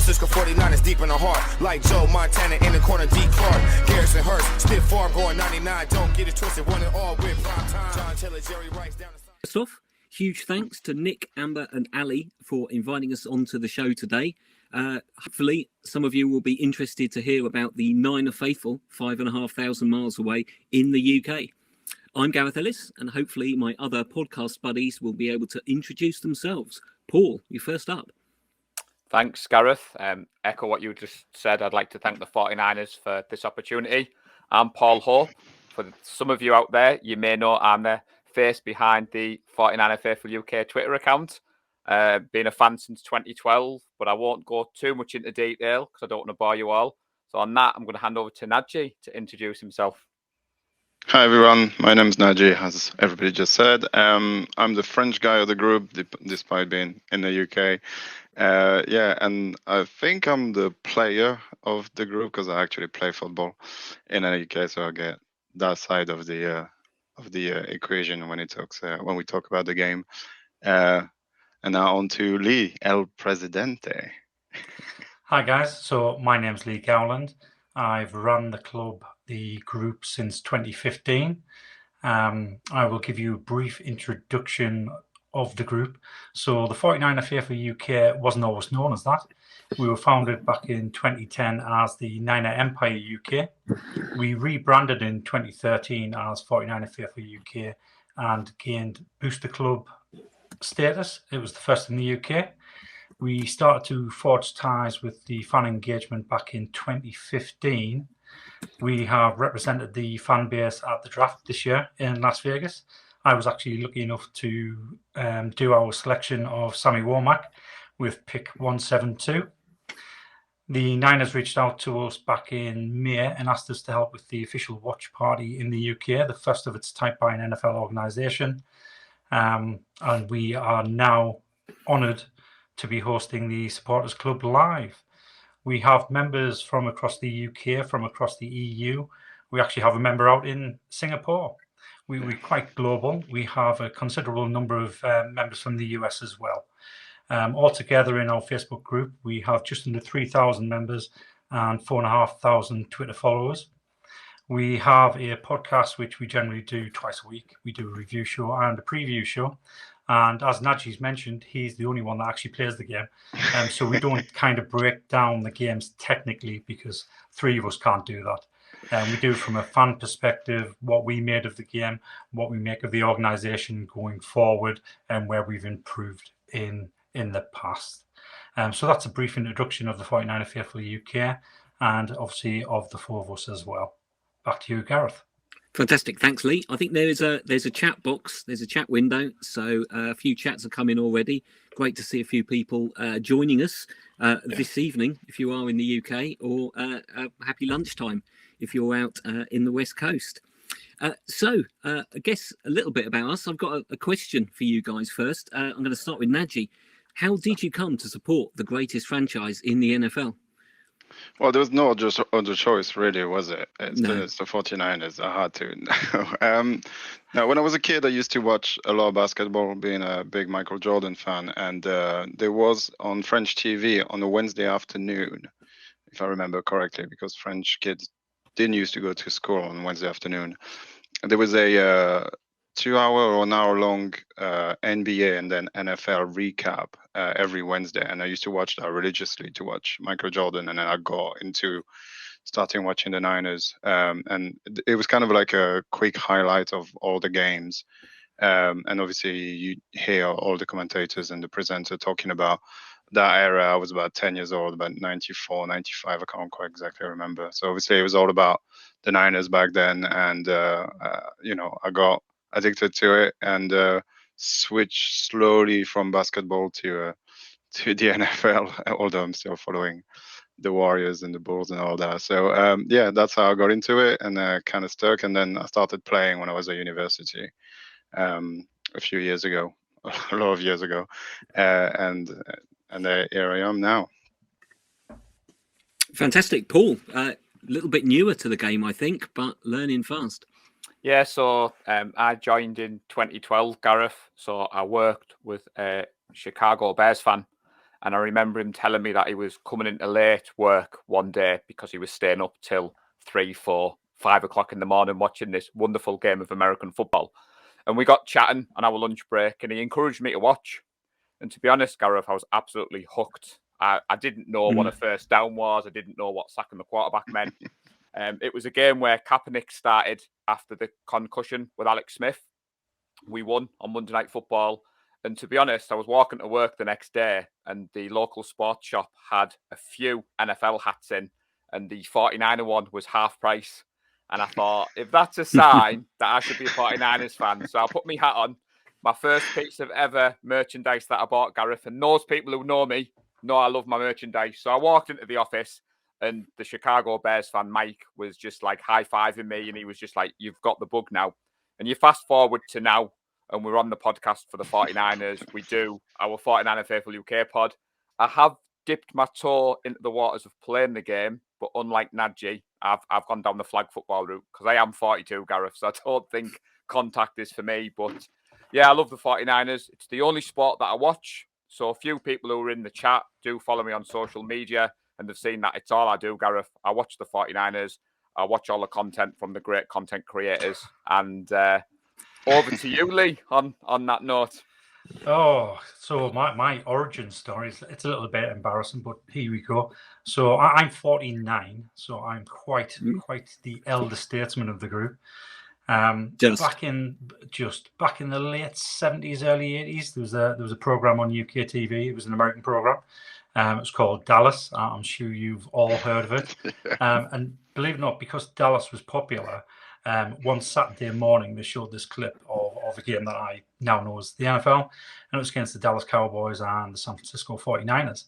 Francisco 49ers deep in the heart. Like Joe Montana in the corner, D. Clark. Garrison Hurst, stiff farm going 99. Don't get it twisted, one and all with prime time. John Taylor, Jerry Rice down the side. First off, huge thanks to Nick, Amber and Ali for inviting us onto the show today. Hopefully some of you will be interested to hear about the Niner Faithful 5,500 miles away in the UK. I'm Gareth Ellis, and hopefully my other podcast buddies will be able to introduce themselves. Paul, you first up. Thanks, Gareth. Echo what you just said. I'd like to thank the 49ers for this opportunity. I'm Paul Hull. For some of you out there, you may know I'm the face behind the 49er Faithful UK Twitter account. Been a fan since 2012, but I won't go too much into detail because I don't want to bore you all. So on that, I'm going to hand over to Naji to introduce himself. Hi everyone, my name is Naji, as everybody just said. I'm the French guy of the group, despite being in the UK. And I think I'm the player of the group because I actually play football in the UK, so I get that side of the equation when we talk about the game. And now on to Lee, El Presidente. Hi guys, so my name's Lee Gowland. I've run the group since 2015. I will give you a brief introduction of the group. So the 49er Faithful UK wasn't always known as that. We were founded back in 2010 as the Niner Empire UK. We rebranded in 2013 as 49er Faithful UK and gained Booster Club status. It was the first in the UK. We started to forge ties with the fan engagement back in 2015. We have represented the fan base at the draft this year in Las Vegas. I was actually lucky enough to do our selection of Sammy Womack with pick 172. The Niners reached out to us back in May and asked us to help with the official watch party in the UK, the first of its type by an NFL organisation. And we are now honoured to be hosting the Supporters Club live. We have members from across the UK, from across the EU. We actually have a member out in Singapore. We're quite global. We have a considerable number of members from the US as well. Altogether in our Facebook group, we have just under 3,000 members and 4,500 Twitter followers. We have a podcast, which we generally do twice a week. We do a review show and a preview show. And as Naji's mentioned, he's the only one that actually plays the game. So we don't kind of break down the games technically because three of us can't do that. We do it from a fan perspective, what we made of the game, what we make of the organisation going forward, and where we've improved in the past. So that's a brief introduction of the 49er Faithful UK and obviously of the four of us as well. Back to you, Gareth. Fantastic. Thanks, Lee. I think there's a chat box, there's a chat window. So a few chats are coming already. Great to see a few people joining us this evening, if you are in the UK, or happy lunchtime if you're out in the West Coast. So I guess a little bit about us. I've got a question for you guys first. I'm going to start with Naji. How did you come to support the greatest franchise in the NFL? Well, there was no just other choice, really, was it? It's No. the 49ers. I had to. Now, when I was a kid, I used to watch a lot of basketball, being a big Michael Jordan fan. And there was on French TV on a Wednesday afternoon, if I remember correctly, because French kids didn't used to go to school on Wednesday afternoon. There was a 2-hour or an hour long NBA and then NFL recap every Wednesday. And I used to watch that religiously to watch Michael Jordan. And then I got into starting watching the Niners. And it was kind of like a quick highlight of all the games. And obviously you hear all the commentators and the presenter talking about that era. I was about 10 years old, about 94, 95. I can't quite exactly remember. So obviously it was all about the Niners back then. And, I got addicted to it and switched slowly from basketball to the NFL, although I'm still following the Warriors and the Bulls and all that. So that's how I got into it and kind of stuck. And then I started playing when I was at university a few years ago, a lot of years ago, and here I am now. Fantastic, Paul. A little bit newer to the game, I think, but learning fast. Yeah, so I joined in 2012, Gareth. So I worked with a Chicago Bears fan And I remember him telling me that he was coming into late work one day because he was staying up till 3, 4, 5 o'clock in the morning watching this wonderful game of American football. And we got chatting on our lunch break, and he encouraged me to watch. And to be honest, Gareth, I was absolutely hooked. I didn't know what a first down was. I didn't know what sacking the quarterback meant. It was a game where Kaepernick started after the concussion with Alex Smith. We won on Monday Night Football. And to be honest, I was walking to work the next day and the local sports shop had a few NFL hats in and the 49er one was half price. And I thought, if that's a sign that I should be a 49ers fan. So I put my hat on. My first piece of ever merchandise that I bought, Gareth, and those people who know me know I love my merchandise. So I walked into the office and the Chicago Bears fan, Mike, was just like high-fiving me. And he was just like, you've got the bug now. And you fast forward to now, and we're on the podcast for the 49ers. We do our 49er Faithful UK pod. I have dipped my toe into the waters of playing the game, but unlike Nadji, I've gone down the flag football route because I am 42, Gareth, so I don't think contact is for me. But yeah, I love the 49ers. It's the only sport that I watch. So a few people who are in the chat do follow me on social media and they've seen that it's all I do, Gareth. I watch the 49ers. I watch all the content from the great content creators. And over to you, Lee, on that note. Oh, so my origin story is it's a little bit embarrassing, but here we go. So I'm 49, so I'm quite the elder statesman of the group. Back in the late 70s, early 80s, there was a program on UK TV. It was an American program. It was called Dallas. I'm sure you've all heard of it. And believe it or not, because Dallas was popular, one Saturday morning they showed this clip of a game that I now know as the NFL, and it was against the Dallas Cowboys and the San Francisco 49ers.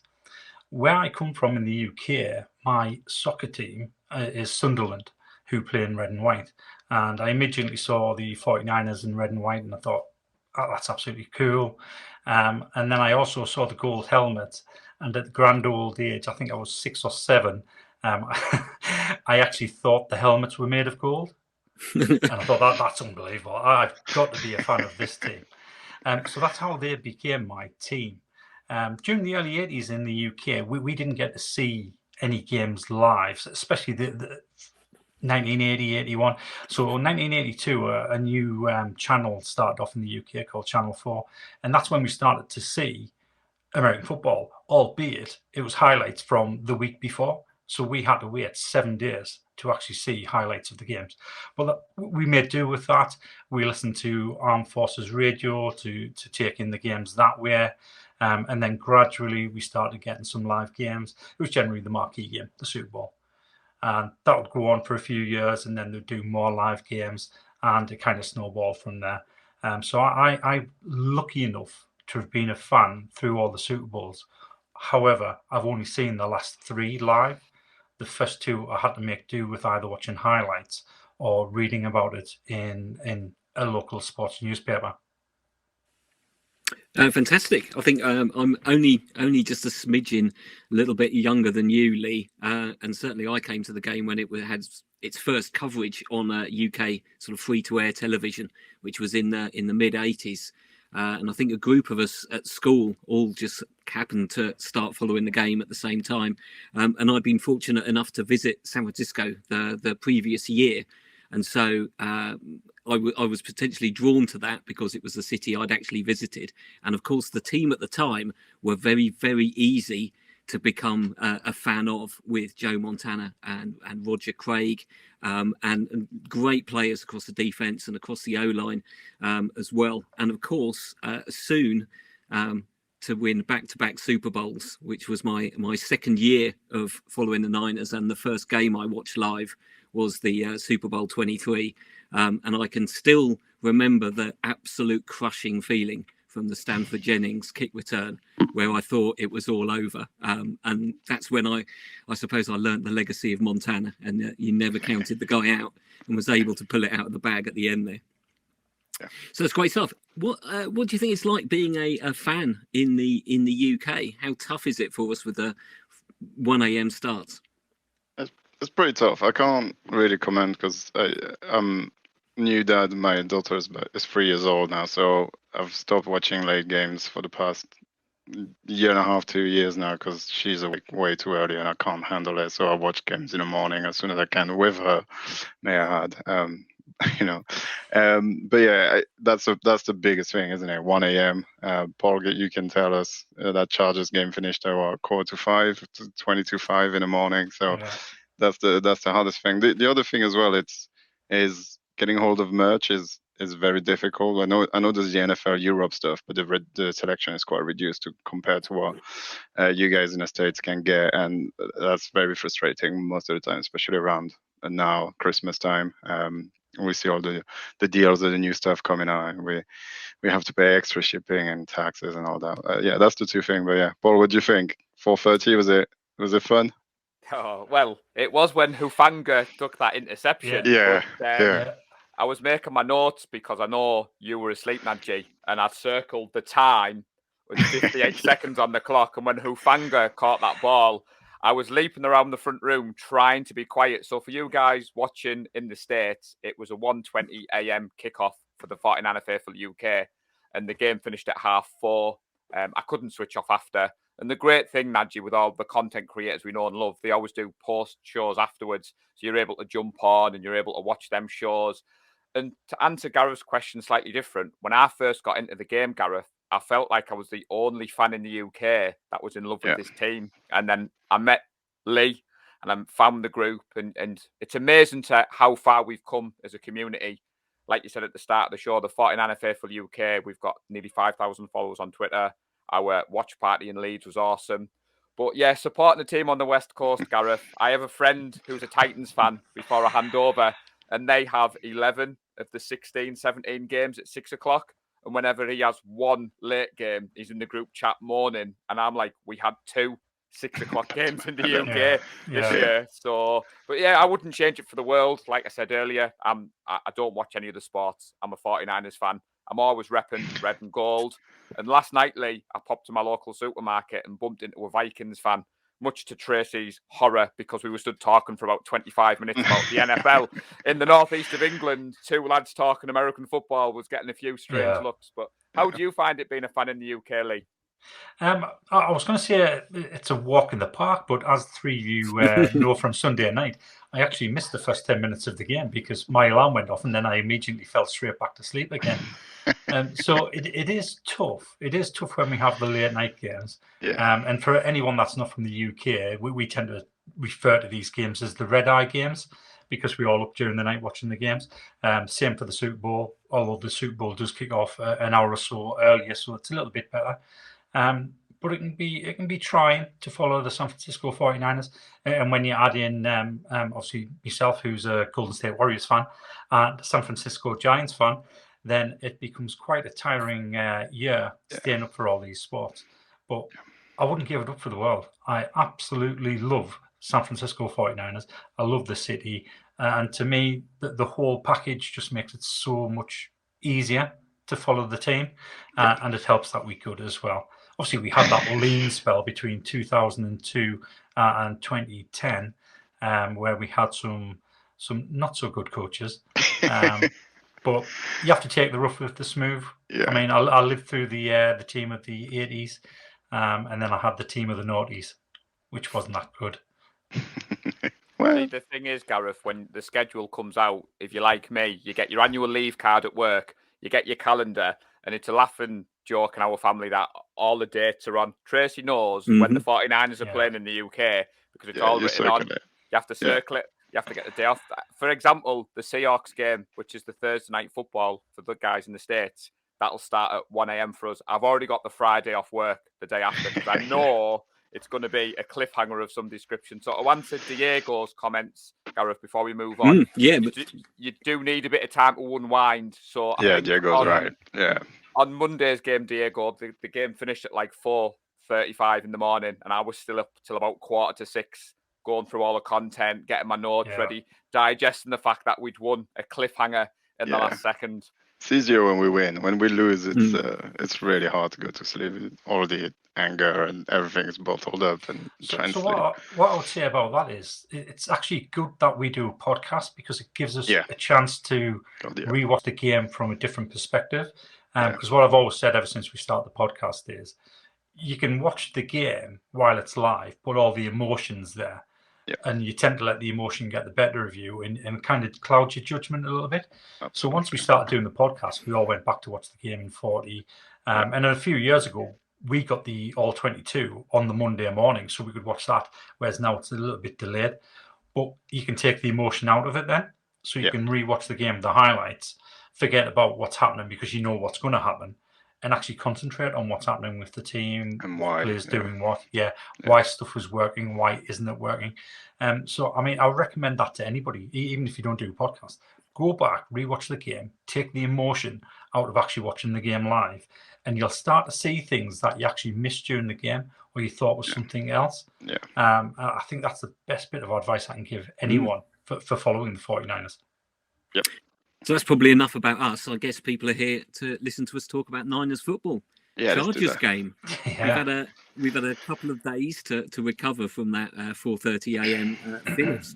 Where I come from in the UK, my soccer team is Sunderland, who play in red and white. And I immediately saw the 49ers in red and white, and I thought, oh, that's absolutely cool. And then I also saw the gold helmet, and at the grand old age, I think I was 6 or 7, I actually thought the helmets were made of gold. And I thought, that's unbelievable. I've got to be a fan of this team. So that's how they became my team. During the early 80s in the UK, we didn't get to see any games live, especially the 1980, 81. So in 1982, a new channel started off in the UK called Channel 4. And that's when we started to see American football, albeit it was highlights from the week before. So we had to wait 7 days to actually see highlights of the games. Well, we made do with that. We listened to Armed Forces Radio to take in the games that way. And then gradually we started getting some live games. It was generally the marquee game, the Super Bowl. And that would go on for a few years, and then they'd do more live games, and it kind of snowballed from there. So I'm lucky enough to have been a fan through all the Super Bowls. However, I've only seen the last 3 live. The first 2 I had to make do with either watching highlights or reading about it in a local sports newspaper. Fantastic. I think I'm only just a smidgen, a little bit younger than you, Lee. And certainly I came to the game when it had its first coverage on UK sort of free-to-air television, which was in the mid 80s. And I think a group of us at school all just happened to start following the game at the same time. And I'd been fortunate enough to visit San Francisco the previous year. And so I was potentially drawn to that because it was the city I'd actually visited. And of course, the team at the time were very, very easy to become a fan of, with Joe Montana and Roger Craig, and great players across the defense and across the O-line as well. And of course, soon to win back-to-back Super Bowls, which was my second year of following the Niners, and the first game I watched live was the Super Bowl 23. And I can still remember the absolute crushing feeling from the Stanford Jennings kick return, where I thought it was all over. And that's when I suppose I learned the legacy of Montana, and you never counted the guy out and was able to pull it out of the bag at the end there. Yeah. So that's great stuff. What do you think it's like being a fan in the UK? How tough is it for us with the 1 a.m. starts? It's pretty tough. I can't really comment because I'm new dad. My daughter is 3 years old now, so I've stopped watching late games for the past year and a half, 2 years now, because she's awake way too early and I can't handle it. So I watch games in the morning as soon as I can with her. May I add, but yeah, that's the biggest thing, isn't it? 1 a.m. Paul, you can tell us that Chargers game finished at 4:45, 20:05 in the morning. So that's the hardest thing. The other thing as well, is getting hold of merch is very difficult. I know there's the NFL Europe stuff, but the selection is quite reduced compared to what you guys in the States can get, and that's very frustrating most of the time, especially around now Christmas time. We see all the deals of the new stuff coming out, and we have to pay extra shipping and taxes and all that. Yeah, that's the two things. But yeah, Paul, what do you think? 4:30, was it fun? Oh, well, it was when Hufanga took that interception. Yeah. But, I was making my notes because I know you were asleep, Nadji, and I circled the time with 58 seconds on the clock. And when Hufanga caught that ball, I was leaping around the front room trying to be quiet. So for you guys watching in the States, it was a 1:20 a.m. kickoff for the 49er faithful UK, and the game finished at 4:30. I couldn't switch off after. And the great thing, Nadji, with all the content creators we know and love, they always do post shows afterwards. So you're able to jump on and you're able to watch them shows. And to answer Gareth's question slightly different, when I first got into the game, Gareth, I felt like I was the only fan in the UK that was in love with this team. And then I met Lee and I found the group. And it's amazing how far we've come as a community. Like you said at the start of the show, the 49er Faithful UK, we've got nearly 5,000 followers on Twitter. Our watch party in Leeds was awesome. But yeah, supporting the team on the West Coast, Gareth. I have a friend who's a Titans fan before I hand over, and they have 11 of the 16, 17 games at 6 o'clock. And whenever he has one late game, he's in the group chat moaning. And I'm like, we had 2 6 o'clock games in the UK this year. So, but yeah, I wouldn't change it for the world. Like I said earlier, I don't watch any of the sports. I'm a 49ers fan. I'm always repping red and gold. And last night, Lee, I popped to my local supermarket and bumped into a Vikings fan, much to Tracy's horror, because we were stood talking for about 25 minutes about the NFL. In the northeast of England, 2 lads talking American football was getting a few strange looks. But how do you find it being a fan in the UK, Lee? I was going to say it's a walk in the park, but as 3 of you know from Sunday night, I actually missed the first 10 minutes of the game because my alarm went off and then I immediately fell straight back to sleep again. So it is tough. It is tough when we have the late night games. And for anyone that's not from the UK, we tend to refer to these games as the red eye games because we all up during the night watching the games. Same for the Super Bowl, although the Super Bowl does kick off an hour or so earlier, so it's a little bit better. But it can be trying to follow the San Francisco 49ers. And when you add in, obviously, yourself, who's a Golden State Warriors fan, and San Francisco Giants fan, then it becomes quite a tiring year staying up for all these sports. But I wouldn't give it up for the world. I absolutely love San Francisco 49ers. I love the city. And to me, the whole package just makes it so much easier to follow the team. And it helps that we could as well. Obviously, we had that lean spell between 2002 and 2010, where we had some not so good coaches. But you have to take the rough with the smooth. I mean, I lived through the team of the 80s, and then I had the team of the noughties, which wasn't that good. See, the thing is, Gareth, when the schedule comes out, if you're like me, you get your annual leave card at work, you get your calendar, and it's a laughing joke in our family that all the dates are on. Tracy knows when the 49ers are playing in the UK because it's all written on. You have to circle it. You have to get the day off. For example, the Seahawks game, which is the Thursday night football for the guys in the States, that'll start at 1 a.m. for us. I've already got the Friday off work the day after because I know it's going to be a cliffhanger of some description. So to answer Diego's comments, Gareth, before we move on, you do need a bit of time to unwind. So Diego's right. On Monday's game, Diego, the game finished at like 4:35 in the morning, and I was still up till about 5:45, going through all the content, getting my notes ready, digesting the fact that we'd won a cliffhanger in the last second. It's easier when we win. When we lose, it's really hard to go to sleep. All the anger and everything is bottled up. And so what I would say about that is it's actually good that we do a podcast because it gives us a chance to rewatch the game from a different perspective. Because what I've always said ever since we started the podcast is you can watch the game while it's live, but all the emotions there. Yeah. And you tend to let the emotion get the better of you and kind of cloud your judgment a little bit. Absolutely. So once we started doing the podcast, we all went back to watch the game in 40. And then a few years ago, we got the All 22 on the Monday morning, so we could watch that, whereas now it's a little bit delayed. But you can take the emotion out of it then. So you can rewatch the game, the highlights, forget about what's happening because you know what's going to happen, and actually concentrate on what's happening with the team And why, players doing what, why stuff was working, why isn't it working. So I mean, I would recommend that to anybody, even if you don't do a podcast. Go back, rewatch the game, take the emotion out of actually watching the game live, and you'll start to see things that you actually missed during the game or you thought was something else. I think that's the best bit of advice I can give anyone for following the 49ers. Yep. So that's probably enough about us. I guess people are here to listen to us talk about Niners football. Yeah, Chargers game. Yeah. We've had a couple of days to recover from that 4:30 a.m. finish.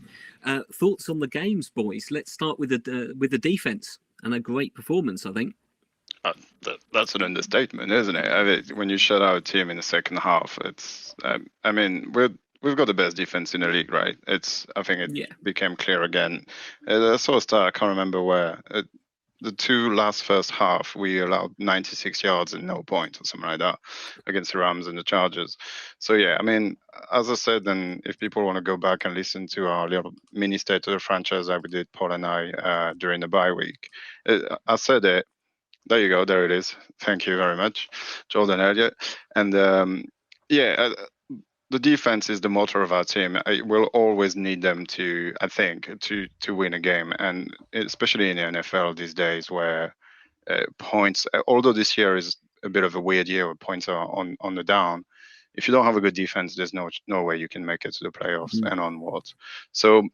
Thoughts on the games, boys? Let's start with the defense and a great performance, I think. That's an understatement, isn't it? I mean, when you shut out a team in the second half, it's. I mean, we've got the best defense in the league, right? I think it became clear again. I saw a stat, I can't remember where. The two last first half, we allowed 96 yards and no point or something like that against the Rams and the Chargers. So, yeah, I mean, as I said, and if people want to go back and listen to our little mini state of the franchise that we did, Paul and I, during the bye week, I said it. There you go. There it is. Thank you very much, Jordan Elliott. And, the defense is the motor of our team. We'll always need them to win a game, and especially in the NFL these days, where points. Although this year is a bit of a weird year, where points are on the down. If you don't have a good defense, there's no way you can make it to the playoffs and onwards. So,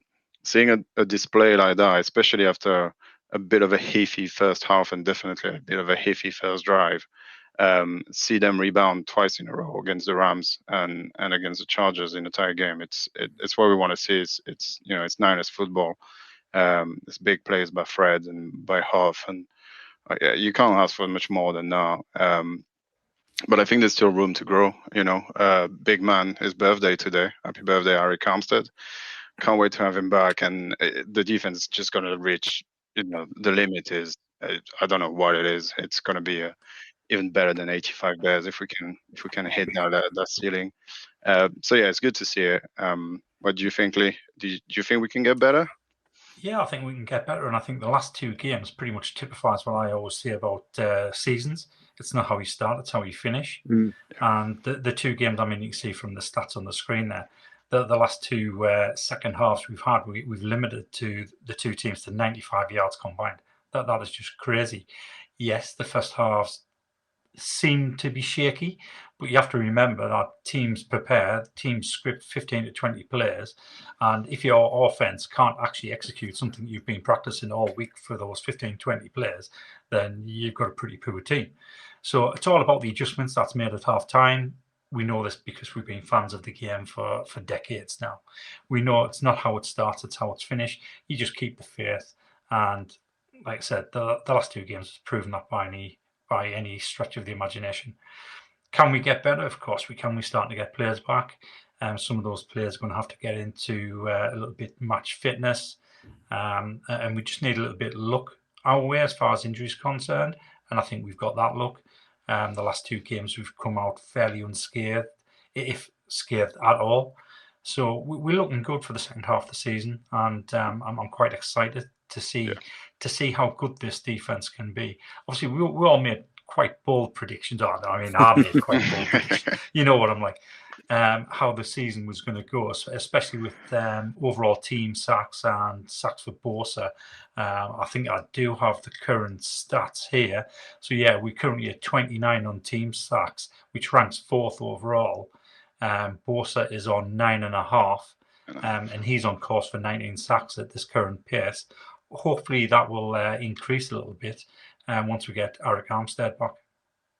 seeing a display like that, especially after a bit of a iffy first half and definitely a bit of a iffy first drive. See them rebound twice in a row against the Rams and against the Chargers in the entire game. It's what we want to see. It's Niners football. It's big plays by Fred and by Huff, and you can't ask for much more than that. But I think there's still room to grow. Big man, his birthday today. Happy birthday, Arik Armstead. Can't wait to have him back. And the defense is just going to reach. The limit is. I don't know what it is. It's going to be even better than 85 Bears if we can hit that ceiling. So yeah, it's good to see it. What do you think, Lee? Do you think we can get better? Yeah, I think we can get better, and I think the last two games pretty much typifies what I always say about seasons. It's not how you start; it's how you finish. And the two games, I mean, you can see from the stats on the screen there, the last two second halves we've had, we've limited to the two teams to 95 yards combined. That is just crazy. Yes, the first halves seem to be shaky, but you have to remember that teams script 15 to 20 players, and if your offense can't actually execute something you've been practicing all week for those 15-20 players, then you've got a pretty poor team. So it's all about the adjustments that's made at half time. We know this because we've been fans of the game for decades now. We know it's not how it starts, it's how it's finished. You just keep the faith, and like I said, the last two games has proven that by any stretch of the imagination. Can we get better? Of course we can. We're starting to get players back. Some of those players are going to have to get into a little bit match fitness. And we just need a little bit of luck our way as far as injuries concerned. And I think we've got that luck. The last two games we've come out fairly unscathed, if scathed at all. So we're looking good for the second half of the season. And I'm quite excited to see how good this defense can be. Obviously, we all made quite bold predictions. I made quite bold predictions. You know what I'm like. How the season was going to go, especially with overall team sacks and sacks for Bosa. I think I do have the current stats here. So yeah, we're currently at 29 on team sacks, which ranks fourth overall. Bosa is on 9.5, and he's on course for 19 sacks at this current pace. Hopefully that will increase a little bit once we get Arik Armstead back.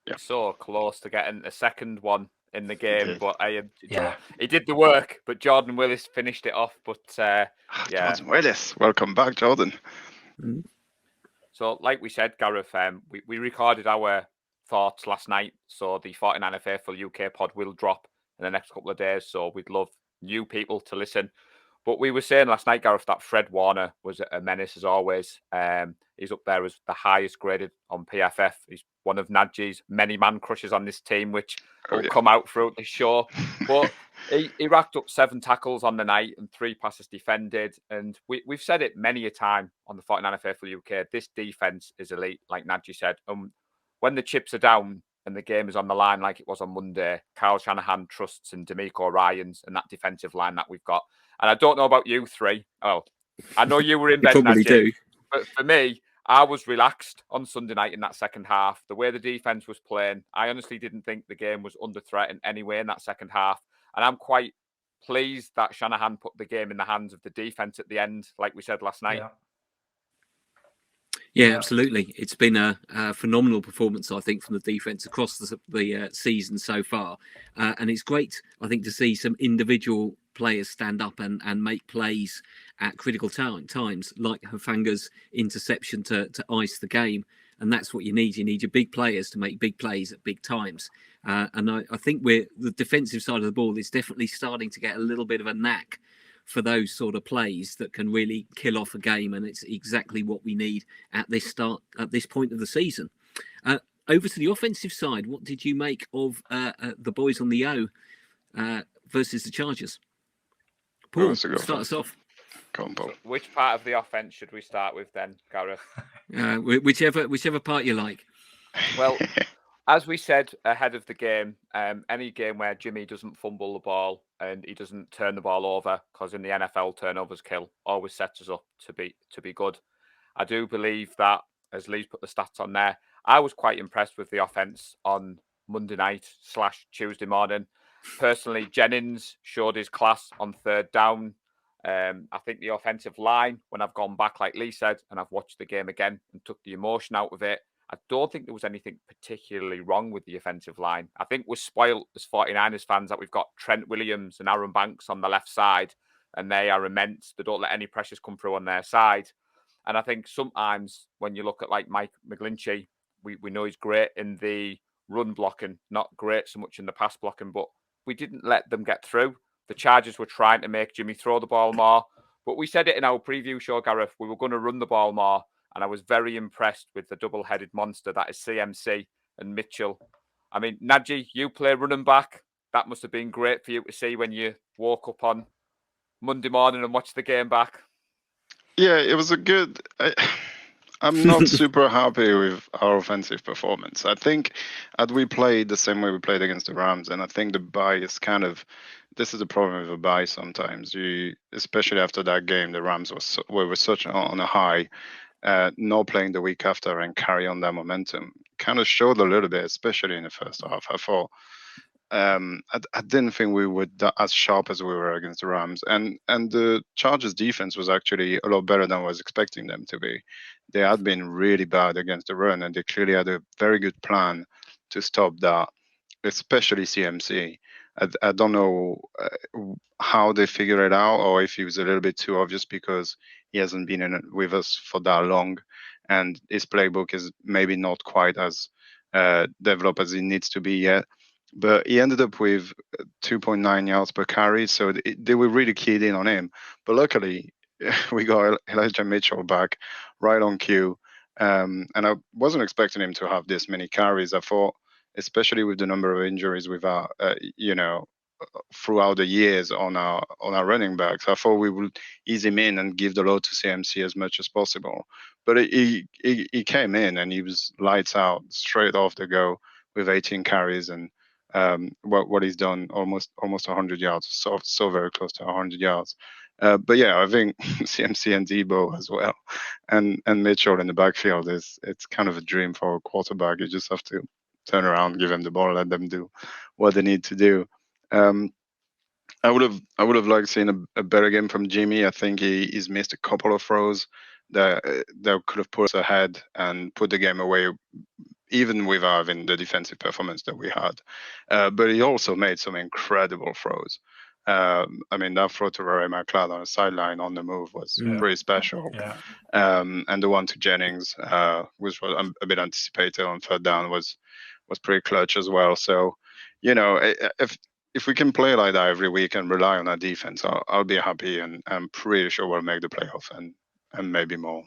Yeah. So close to getting the second one in the game, but he did the work. But Jordan Willis finished it off. But Jordan Willis, welcome back, Jordan. So, like we said, Gareth, we recorded our thoughts last night. So the 49er Faithful UK pod will drop in the next couple of days. So we'd love new people to listen. But we were saying last night, Gareth, that Fred Warner was a menace as always. He's up there as the highest graded on PFF. He's one of Nadji's many man crushes on this team, which will come out throughout the show. But he racked up 7 tackles on the night and 3 passes defended. And we've said it many a time on the 49er Faithful UK. This defense is elite, like Nadji said. When the chips are down and the game is on the line like it was on Monday, Kyle Shanahan trusts in D'Amico Ryans and that defensive line that we've got. And I don't know about you three. Oh, I know you were in bed, probably do. But for me, I was relaxed on Sunday night in that second half. The way the defense was playing, I honestly didn't think the game was under threat in any way in that second half. And I'm quite pleased that Shanahan put the game in the hands of the defense at the end, like we said last night. Yeah, absolutely. It's been a phenomenal performance, I think, from the defence across the season so far. And it's great, I think, to see some individual players stand up and make plays at critical times, like Hufanga's interception to ice the game. And that's what you need. You need your big players to make big plays at big times. And I think the defensive side of the ball is definitely starting to get a little bit of a knack for those sort of plays that can really kill off a game, and it's exactly what we need at this point of the season. Over to the offensive side, what did you make of the boys on the O versus the Chargers? Paul, start us off. Come on, Paul. Which part of the offense should we start with then, Gareth? Whichever part you like. Well, as we said ahead of the game, any game where Jimmy doesn't fumble the ball and he doesn't turn the ball over, because in the NFL turnovers kill, always sets us up to be good. I do believe that, as Lee's put the stats on there, I was quite impressed with the offense on Monday night / Tuesday morning. Personally, Jennings showed his class on third down. I think the offensive line, when I've gone back, like Lee said, and I've watched the game again and took the emotion out of it, I don't think there was anything particularly wrong with the offensive line. I think we're spoiled as 49ers fans that we've got Trent Williams and Aaron Banks on the left side, and they are immense. They don't let any pressures come through on their side. And I think sometimes when you look at like Mike McGlinchey, we know he's great in the run blocking, not great so much in the pass blocking, but we didn't let them get through. The Chargers were trying to make Jimmy throw the ball more, but we said it in our preview show, Gareth, we were going to run the ball more. And I was very impressed with the double-headed monster that is CMC and Mitchell. I mean, Nadji, you play running back. That must have been great for you to see when you woke up on Monday morning and watched the game back. Yeah, it was a good... I'm not super happy with our offensive performance. I think had we played the same way we played against the Rams, and I think the bye is kind of... This is the problem with a bye sometimes. Especially after that game, the Rams were such on a high. Not playing the week after and carry on that momentum kind of showed a little bit, especially in the first half. I thought I didn't think we were as sharp as we were against the Rams, and the Chargers defense was actually a lot better than I was expecting them to be. They had been really bad against the run, and they clearly had a very good plan to stop that, especially CMC. I don't know how they figured it out, or if it was a little bit too obvious because he hasn't been with us for that long, and his playbook is maybe not quite as developed as it needs to be yet. But he ended up with 2.9 yards per carry, so they were really keyed in on him. But luckily, we got Elijah Mitchell back right on cue, and I wasn't expecting him to have this many carries. I thought, especially with the number of injuries we've had, throughout the years on our running backs, I thought we would ease him in and give the load to CMC as much as possible. But he came in and he was lights out straight off the go with 18 carries and what he's done, almost 100 yards, so very close to 100 yards. But yeah, I think CMC and Debo as well, and Mitchell in the backfield it's kind of a dream for a quarterback. You just have to turn around, give them the ball, let them do what they need to do. I would have liked seeing a better game from Jimmy. I think he's missed a couple of throws that could have put us ahead and put the game away, even with having the defensive performance that we had. But he also made some incredible throws. I mean, that throw to Ray McLeod on the sideline on the move was pretty special. Yeah. And the one to Jennings, which was a bit anticipated on third down, was was pretty clutch as well. So, if we can play like that every week and rely on our defense, I'll be happy, and I'm pretty sure we'll make the playoff and maybe more.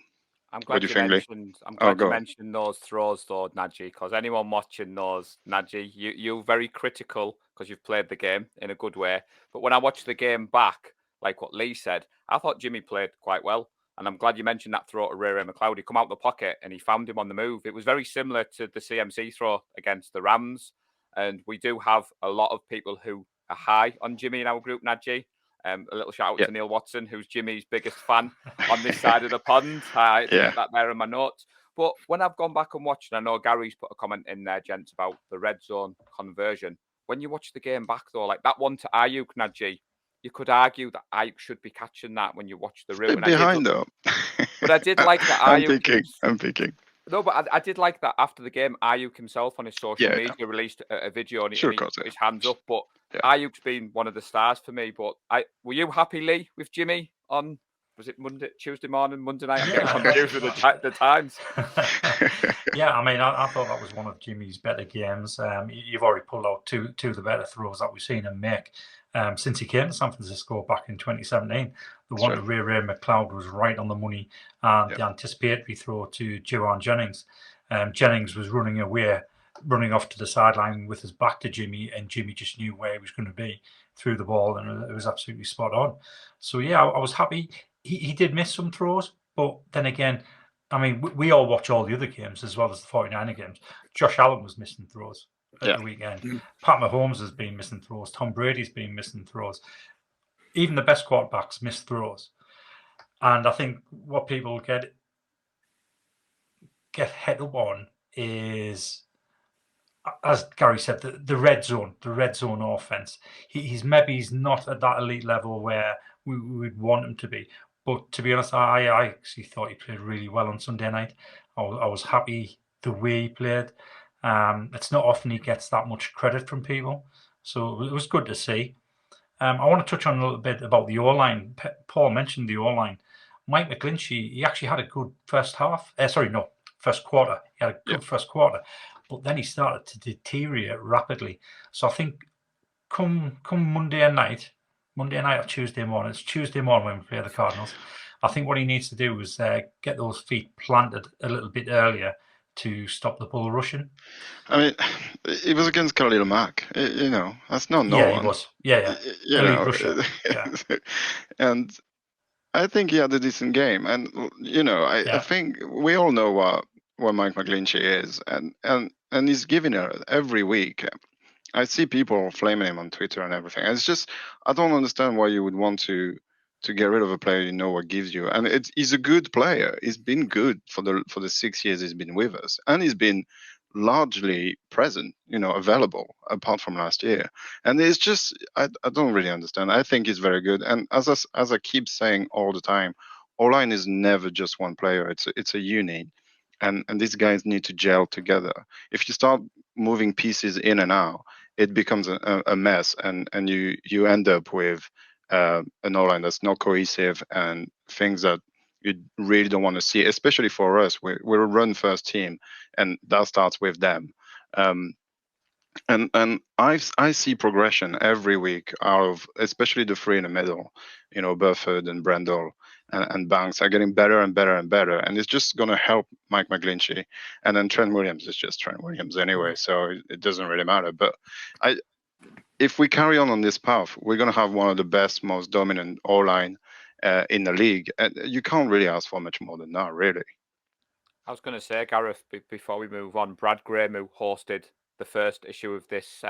I'm What glad do you you think, Lee? mentioned. I'm glad go you on. mentioned those throws, though, Nadji, because anyone watching knows, Nadji, you're very critical because you've played the game in a good way. But when I watched the game back, like what Lee said, I thought Jimmy played quite well. And I'm glad you mentioned that throw to Ray McLeod. He come out the pocket and he found him on the move. It was very similar to the CMC throw against the Rams. And we do have a lot of people who are high on Jimmy in our group, Nadji. A little shout out to Neil Watson, who's Jimmy's biggest fan on this side of the pond. I had to get that there in my notes. But when I've gone back and watched, and I know Gary's put a comment in there, gents, about the red zone conversion. When you watch the game back, though, like that one to Ayuk, Nadji, you could argue that Ayuk should be catching that when you watch the route. Behind though. But I did like that Ayuk. I'm picking. No, but I did like that after the game, Ayuk himself on his social media released a video and he put his hands up. But Ayuk's been one of the stars for me. But were you happy, Lee, with Jimmy on, was it Tuesday morning, Monday night? I'm getting confused with the times. Yeah, I mean, I thought that was one of Jimmy's better games. You've already pulled out two of the better throws that we've seen him make since he came to San Francisco back in 2017. The one to Ray McLeod was right on the money, and the anticipatory throw to Jauan Jennings. Jennings was running off to the sideline with his back to Jimmy, and Jimmy just knew where he was going to be, threw the ball, and it was absolutely spot on. So, yeah, I was happy. He did miss some throws, but then again, I mean, we all watch all the other games as well as the 49er games. Josh Allen was missing throws at the weekend. Pat Mahomes has been missing throws. Tom Brady's been missing throws. Even the best quarterbacks miss throws. And I think what people get head up on is, as Gary said, the red zone offense. He's not at that elite level where we would want him to be. But to be honest, I actually thought he played really well on Sunday night. I was happy the way he played. It's not often he gets that much credit from people. So it was good to see. I want to touch on a little bit about the O-line. Paul mentioned the O-line. Mike McGlinchey, he actually had a good first quarter. He had a good first quarter. But then he started to deteriorate rapidly. So I think come Monday night or Tuesday morning. It's Tuesday morning when we play the Cardinals. I think what he needs to do is get those feet planted a little bit earlier to stop the bull rushing. I mean, it was against Khalil Mack. That's not no one. He was. Yeah. And I think he had a decent game. And I think we all know what Mike McGlinchey is, and he's giving it every week. I see people flaming him on Twitter and everything. It's just, I don't understand why you would want to get rid of a player you know what gives you. And he's a good player. He's been good for the 6 years he's been with us, and he's been largely present, available apart from last year. And it's just, I don't really understand. I think he's very good. And as I keep saying all the time, O-line is never just one player. It's a unit. And these guys need to gel together. If you start moving pieces in and out, it becomes a mess, and you end up with an O-line that's not cohesive and things that you really don't want to see, especially for us. We're a run-first team, and that starts with them. And I see progression every week out of, especially the three in the middle, Burford and Brendel and Banks are getting better and better and better. And it's just going to help Mike McGlinchey. And then Trent Williams is just Trent Williams anyway, so it doesn't really matter. But if we carry on this path, we're going to have one of the best, most dominant O-line in the league. And you can't really ask for much more than that, really. I was going to say, Gareth, before we move on, Brad Graham, who hosted the first issue of this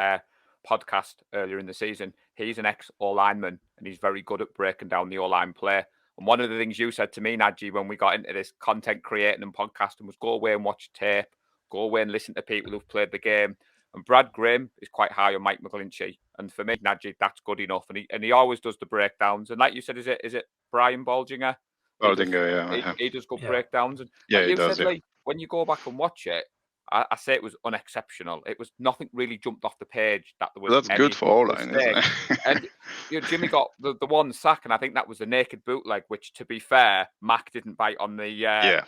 podcast earlier in the season, he's an ex-O-lineman, and he's very good at breaking down the O-line play. And one of the things you said to me, Nadji, when we got into this content creating and podcasting was go away and watch tape, go away and listen to people who've played the game. And Brad Graham is quite high on Mike McGlinchey. And for me, Nadji, that's good enough. And he always does the breakdowns. And like you said, is it Brian Baldinger? He does good breakdowns. And like you said, like, when you go back and watch it, I say it was unexceptional. It was nothing really jumped off the page that there was. That's good for O-line, isn't it? And Jimmy got the one sack, and I think that was the naked bootleg, which, to be fair, Mac didn't bite on the. Yeah.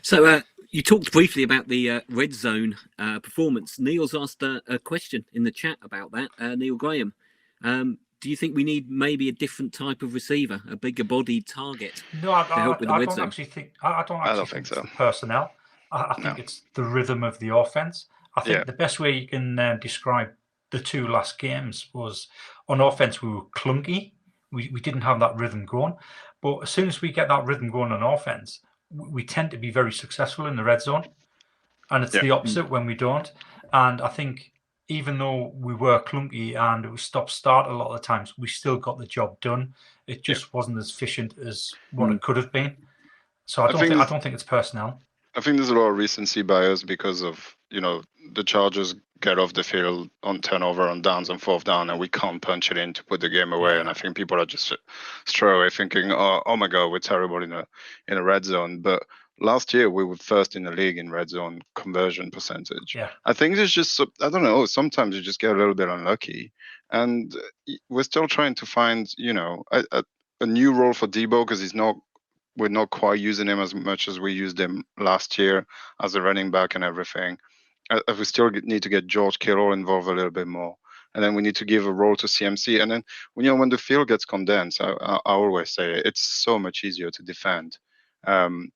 So You talked briefly about the red zone performance. Neil's asked a question in the chat about that. Neil Graham, do you think we need maybe a different type of receiver, a bigger bodied target No, to help with the I red don't zone? actually think. I don't actually think it's so. the personnel. I think No. it's the rhythm of the offense. I think Yeah. the best way you can describe the two last games was on offense we were clunky. We didn't have that rhythm going. But as soon as we get that rhythm going on offense, we tend to be very successful in the red zone. And it's the opposite when we don't. And I think even though we were clunky and it was stop-start a lot of the times, we still got the job done. It just wasn't as efficient as what it could have been. So I don't think it's personnel. I think there's a lot of recency bias because of, the Chargers get off the field on turnover on downs and fourth down, and we can't punch it in to put the game away. Yeah. And I think people are just straight away thinking, oh my God, we're terrible in a red zone. But last year we were first in the league in red zone conversion percentage. Yeah. I think there's just, I don't know, sometimes you just get a little bit unlucky. And we're still trying to find, a new role for Debo because we're not quite using him as much as we used him last year as a running back and everything. We still need to get George Kittle involved a little bit more. And then we need to give a role to CMC. And then, when the field gets condensed, I always say it's so much easier to defend. You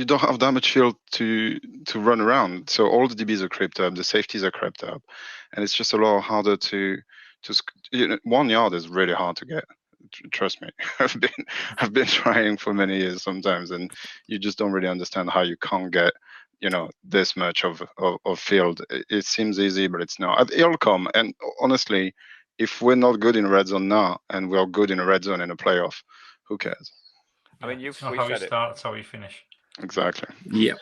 don't have that much field to run around. So all the DBs are crept up, the safeties are crept up. And it's just a lot harder to 1 yard is really hard to get. Trust me, I've been trying for many years sometimes, and you just don't really understand how you can't get this much of field. It seems easy, but it's not. It'll come. And honestly, if we're not good in red zone now and we're good in a red zone in a playoff, who cares? I mean, it's not how you start, it's how you finish. Exactly. Yeah.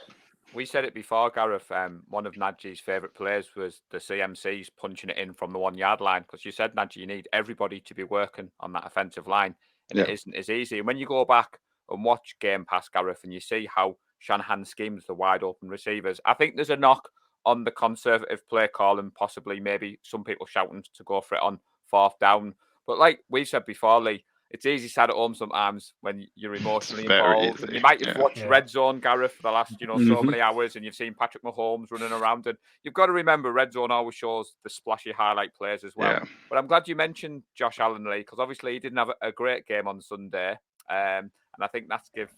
We said it before, Gareth. One of Nadji's favourite plays was the CMCs punching it in from the 1 yard line. Because you said, Nadji, you need everybody to be working on that offensive line. And it isn't as easy. And when you go back and watch Game Pass, Gareth, and you see how Shanahan schemes the wide open receivers, I think there's a knock on the conservative play call and possibly maybe some people shouting to go for it on fourth down. But like we said before, Lee, it's easy sat at home sometimes when you're emotionally involved. You might have watched Red Zone, Gareth, for the last, so many hours, and you've seen Patrick Mahomes running around. And you've got to remember, Red Zone always shows the splashy highlight plays as well. Yeah. But I'm glad you mentioned Josh Allen, Lee, because obviously he didn't have a great game on Sunday. And I think that's give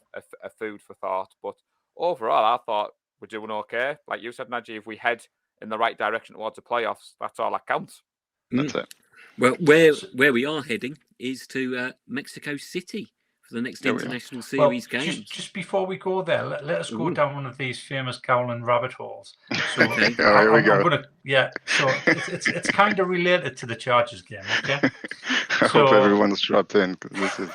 a food for thought. But overall, I thought we're doing okay. Like you said, Nadji, if we head in the right direction towards the playoffs, that's all that counts. That's it. Well, where we are heading is to Mexico City for the next International Series game. Just before we go there, let us go down one of these famous Gowland rabbit holes. So here we go. So it's kind of related to the Chargers game, okay? I hope everyone's strapped in. This is...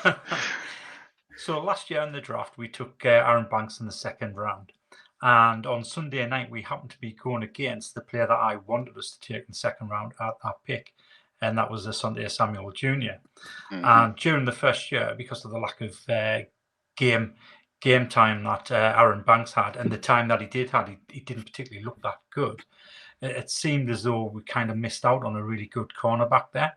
So last year in the draft, we took Aaron Banks in the second round. And on Sunday night, we happened to be going against the player that I wanted us to take in the second round at that pick. And that was Asante Samuel Jr. Mm-hmm. And during the first year, because of the lack of game time that Aaron Banks had, and the time that he didn't particularly look that good. It seemed as though we kind of missed out on a really good cornerback there.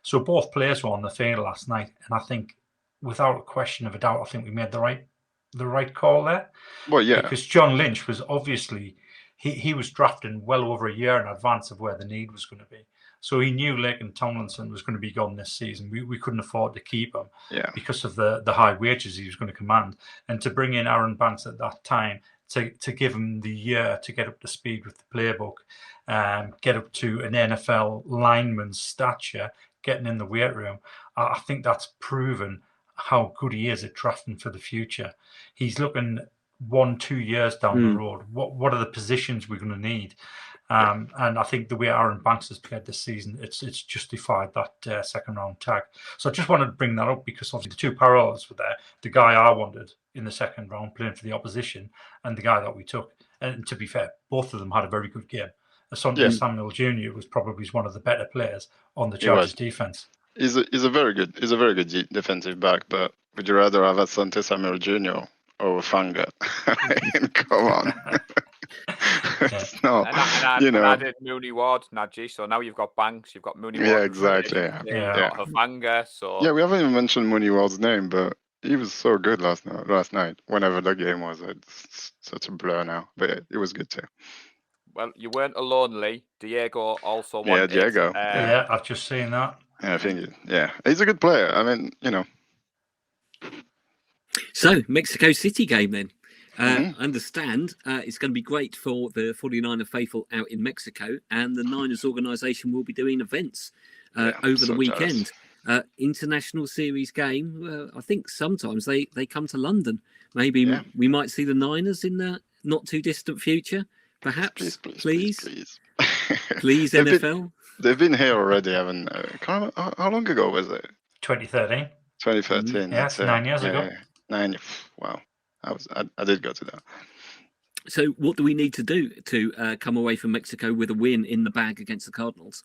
So both players were on the field last night, and I think, without a question of a doubt, I think we made the right call there. Well, yeah, because John Lynch was obviously he was drafting well over a year in advance of where the need was going to be. So he knew Laken Tomlinson was going to be gone this season. We couldn't afford to keep him because of the high wages he was going to command. And to bring in Aaron Banks at that time, to give him the year to get up to speed with the playbook, get up to an NFL lineman's stature, getting in the weight room, I think that's proven how good he is at drafting for the future. He's looking 1-2 years down the road. What are the positions we're going to need? And I think the way Aaron Banks has played this season, it's justified that second round tag. So I just wanted to bring that up because obviously the two parallels were there. The guy I wanted in the second round playing for the opposition and the guy that we took. And to be fair, both of them had a very good game. Asante Samuel Jr. was probably one of the better players on the Chargers defense. He's a very good defensive back, but would you rather have Asante Samuel Jr. or Fanga? Come on. No, I did Mooney Ward, Nadji. So now you've got Banks, you've got Mooney Ward. Yeah, exactly. Hafanga. So we haven't even mentioned Mooney Ward's name, but he was so good last night. Whenever the game was, it's such a blur now. But yeah, it was good too. Well, you weren't alone, Lee. Diego also Yeah, wanted. Diego. Yeah, I've just seen that. Yeah, I think he's a good player. I mean, So, Mexico City game then. Mhm. I understand it's going to be great for the 49er faithful out in Mexico, and the Niners organisation will be doing events over so the weekend. jealous. International series game. I think sometimes they come to London. Maybe Yeah. we might see the Niners in the not too distant future. Perhaps, please, They've NFL. They've been here already, haven't? How long ago was it? 2013. 2013. Yeah, it's 9 years ago. 9. Wow, I did go to that. So, what do we need to do to come away from Mexico with a win in the bag against the Cardinals?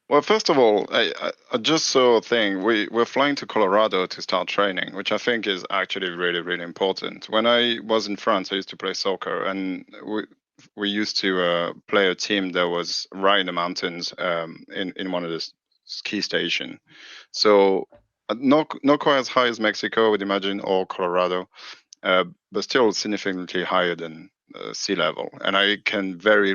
Well, first of all, I just saw a thing. We're flying to Colorado to start training, which I think is actually really, really important. When I was in France, I used to play soccer, and we used to play a team that was right in the mountains in one of the ski station. So not quite as high as Mexico, I would imagine, or Colorado, but still significantly higher than sea level. And I can very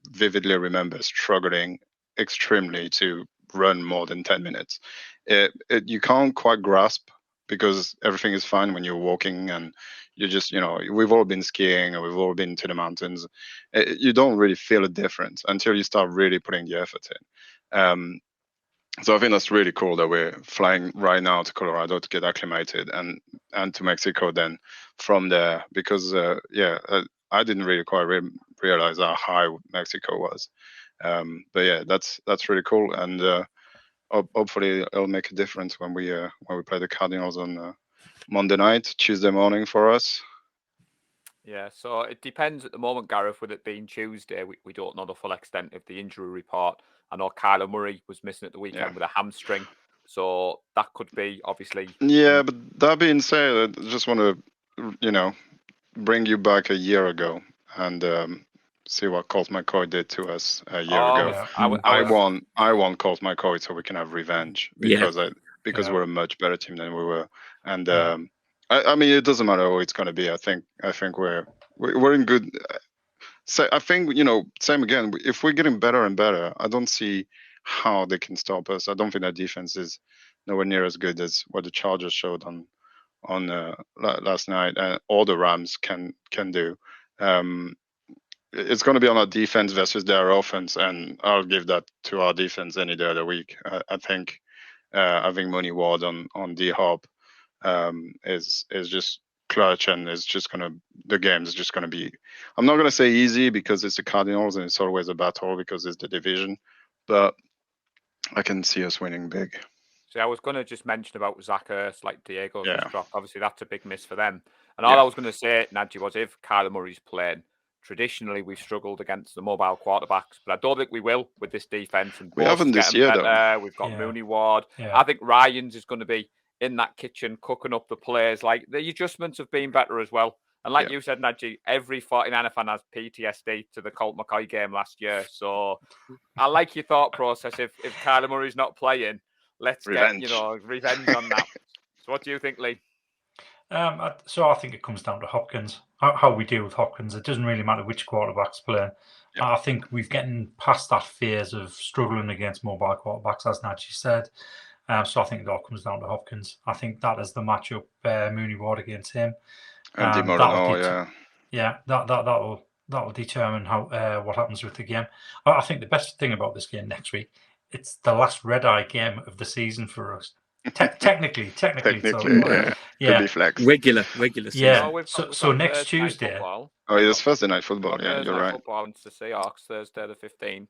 vividly remember struggling extremely to run more than 10 minutes. You can't quite grasp because everything is fine when you're walking and you just, we've all been skiing and we've all been to the mountains. You don't really feel a difference until you start really putting the effort in. So I think that's really cool that we're flying right now to Colorado to get acclimated and to Mexico then from there, because I didn't really quite realize how high Mexico was. But yeah, that's really cool, and hopefully it'll make a difference when we play the Cardinals on Monday night, Tuesday morning for us. Yeah, so it depends at the moment, Gareth, with it being Tuesday. We don't know the full extent of the injury report. I know Kyler Murray was missing at the weekend with a hamstring, so that could be obviously. Yeah, but that being said, I just want to, bring you back a year ago and see what Colt McCoy did to us a year ago. Yeah. I won Colt McCoy so we can have revenge because we're a much better team than we were, and I mean it doesn't matter who it's going to be. I think we're in good. So I think same again. If we're getting better and better, I don't see how they can stop us. I don't think that defense is nowhere near as good as what the Chargers showed on last night, or the Rams can do. It's going to be on our defense versus their offense, and I'll give that to our defense any day of the week. I think having Mooney Ward on D-Hop is just clutch, and the game is just gonna be. I'm not gonna say easy because it's the Cardinals and it's always a battle because it's the division, but I can see us winning big. See, I was going to just mention about Zach Ertz, like Diego's just dropped. Obviously, that's a big miss for them. And all I was going to say, Nadji, was if Kyler Murray's playing, traditionally we've struggled against the mobile quarterbacks, but I don't think we will with this defense. And we haven't this year, though. We've got Mooney Ward. Yeah. I think Ryans is going to be in that kitchen cooking up the players. Like the adjustments have been better as well. And like you said, Nadji, every 49er fan has PTSD to the Colt McCoy game last year. So I like your thought process. If Kyler Murray's not playing, let's get revenge on that. So what do you think, Lee? So I think it comes down to Hopkins. How we deal with Hopkins. It doesn't really matter which quarterback's playing. I think we've getting past that phase of struggling against mobile quarterbacks, as Nadji said. So I think it all comes down to Hopkins. I think that is the matchup, Mooney Ward against him. And that'll determine how what happens with the game. I think the best thing about this game next week, it's the last red eye game of the season for us. Technically, Could be flex. Regular season. Yeah. So next Tuesday. Oh, it's Thursday night football. Yeah, you're right. Football against the Seahawks Thursday the 15th.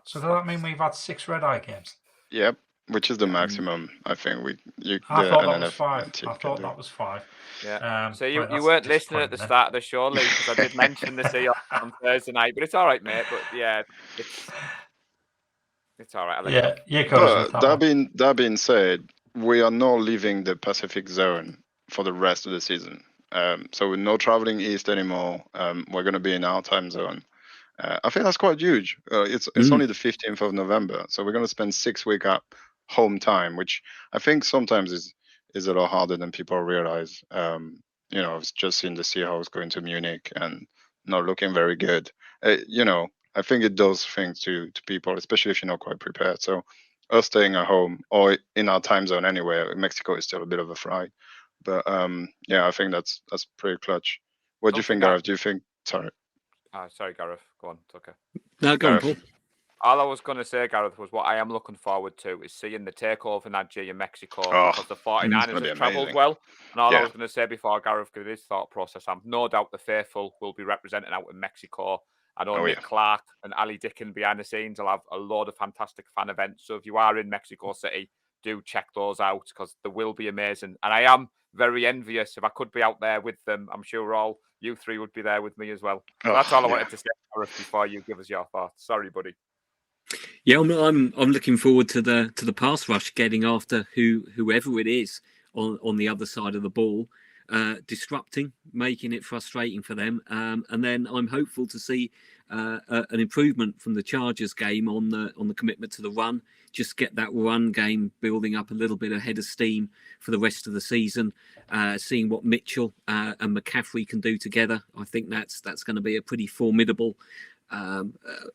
So does that mean we've had 6 red eye games? Yep, which is the maximum. I think I thought that was 5. I thought that was 5. Yeah. So you weren't listening at the start of the show, Lee, because I did mention the Seahawks on Thursday night, but it's all right, mate. But yeah, it's all right. That being said, we are not leaving the Pacific zone for the rest of the season. So we're not traveling east anymore. We're going to be in our time zone. I think that's quite huge. It's only the 15th of November, so we're going to spend 6 weeks at home time, which I think sometimes is a lot harder than people realize. I've just seen the Seahawks going to Munich and not looking very good. I think it does things to people, especially if you're not quite prepared. So us staying at home or in our time zone anyway, Mexico is still a bit of a fry. But I think that's pretty clutch. What do you think, Gareth? Do you think? Sorry. Sorry, Gareth. Go on. It's okay. No, go on, Paul. All I was going to say, Gareth, was what I am looking forward to is seeing the takeover Naji in Mexico because the 49ers have travelled well. And all I was going to say before Gareth gave his thought process, I've no doubt the faithful will be representing out in Mexico. I know Nick Clark and Ali Dickon behind the scenes will have a load of fantastic fan events. So if you are in Mexico City, do check those out because they will be amazing. And I am very envious. If I could be out there with them, I'm sure all you three would be there with me as well. So that's all I wanted to say, Gareth, before you give us your thoughts. Sorry, buddy. Yeah, I'm looking forward to the pass rush, getting after whoever it is on the other side of the ball, disrupting, making it frustrating for them, and then I'm hopeful to see an improvement from the Chargers game on the commitment to the run. Just get that run game building up a little bit ahead of steam for the rest of the season. Seeing what Mitchell and McCaffrey can do together, I think that's going to be a pretty formidable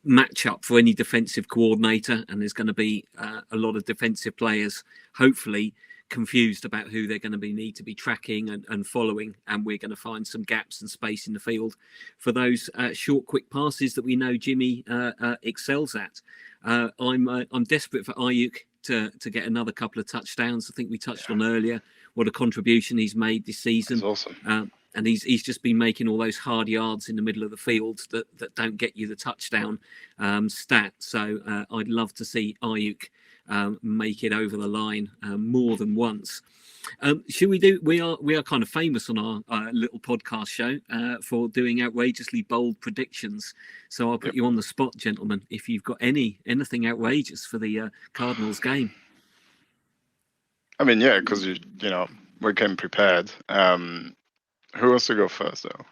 matchup for any defensive coordinator, and there's going to be a lot of defensive players hopefully confused about who they're going to need to be tracking and following, and we're going to find some gaps and space in the field for those short quick passes that we know Jimmy excels at. I'm desperate for Ayuk to get another couple of touchdowns. I think we touched on earlier what a contribution he's made this season. That's awesome. And he's just been making all those hard yards in the middle of the field that don't get you the touchdown stat. So I'd love to see Ayuk make it over the line more than once. Should we do? We are kind of famous on our little podcast show for doing outrageously bold predictions. So I'll put you on the spot, gentlemen. If you've got anything outrageous for the Cardinals game. I mean, yeah, because we came prepared. Who wants to go first, though?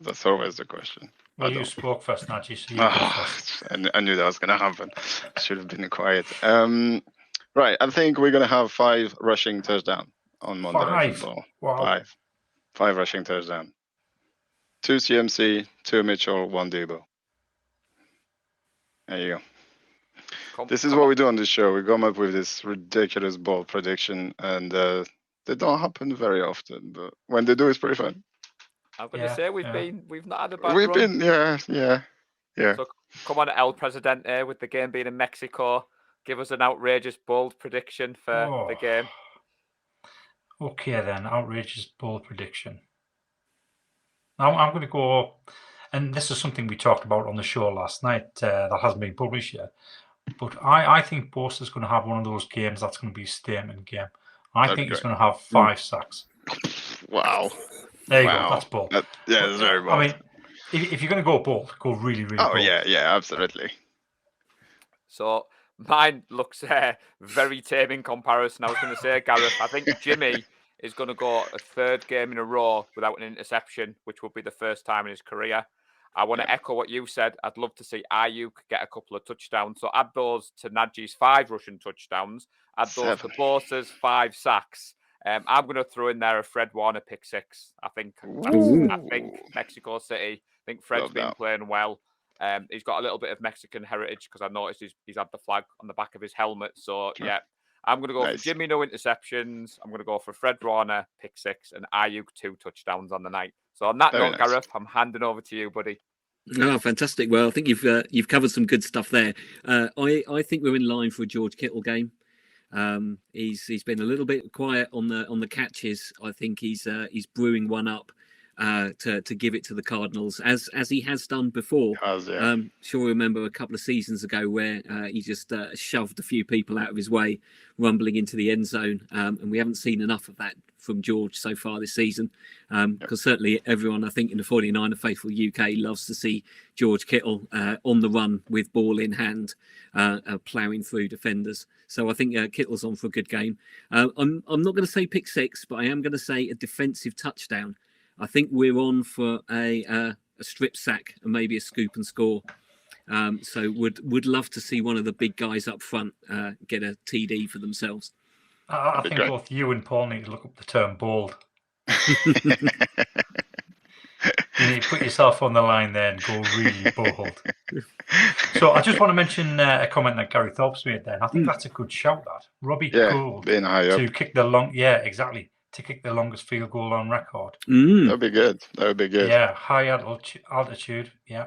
That's always the question. Well, you spoke first, Naji, so you go first. I knew that was going to happen. Should have been quiet. Right, I think we're going to have 5 rushing touchdowns on Monday Night Football. Wow. 5 rushing touchdowns. 2 CMC, 2 Mitchell, 1 Debo. There you go. This is what we do on this show. We come up with this ridiculous bold prediction, and they don't happen very often, but when they do, it's pretty fun. I'm going to say we've not had a bad run. Yeah. So come on, El Presidente, with the game being in Mexico, give us an outrageous bold prediction for the game. Okay, then, outrageous bold prediction. Now I'm going to go, and this is something we talked about on the show last night that hasn't been published yet. But I think Bosa's going to have one of those games that's going to be a statement game. I think he's going to have 5 sacks. Wow. There you go. That's bold. That's very bold. I mean, if you're going to go bold, go really, really bold. Oh, yeah, absolutely. So mine looks very tame in comparison. I was going to say, Gareth, I think Jimmy is going to go a 3rd game in a row without an interception, which will be the first time in his career. I want to echo what you said. I'd love to see Ayuk get a couple of touchdowns. So add those to Naji's 5 rushing touchdowns. Add those to Bosa's 5 sacks. I'm going to throw in there a Fred Warner pick 6. I think Mexico City. I think Fred's been playing well. He's got a little bit of Mexican heritage because I noticed he's had the flag on the back of his helmet. So I'm going to go for Jimmy, no interceptions. I'm going to go for Fred Warner pick 6 and Ayuk 2 touchdowns on the night. So on that note, Gareth, I'm handing over to you, buddy. Oh, fantastic! Well, I think you've covered some good stuff there. I think we're in line for a George Kittle game. He's been a little bit quiet on the catches. I think he's brewing one up to give it to the Cardinals as he has done before. Sure, remember a couple of seasons ago where he just shoved a few people out of his way, rumbling into the end zone, and we haven't seen enough of that from George so far this season, because certainly everyone, I think, in the 49er faithful UK loves to see George Kittle on the run with ball in hand, ploughing through defenders. So I think Kittle's on for a good game. I'm not going to say pick 6, but I am going to say a defensive touchdown. I think we're on for a strip sack and maybe a scoop and score. So would love to see one of the big guys up front get a TD for themselves. I That'd be think great. both you and Paul need to look up the term bold. You need to put yourself on the line there and go really bold. So I just want to mention a comment that Gary Thorpe's made there. And I think that's a good shout, that. Robbie Yeah, Gould being high up. to kick the to kick the longest field goal on record. That'd be good. That would be good. Yeah, high altitude. Yeah.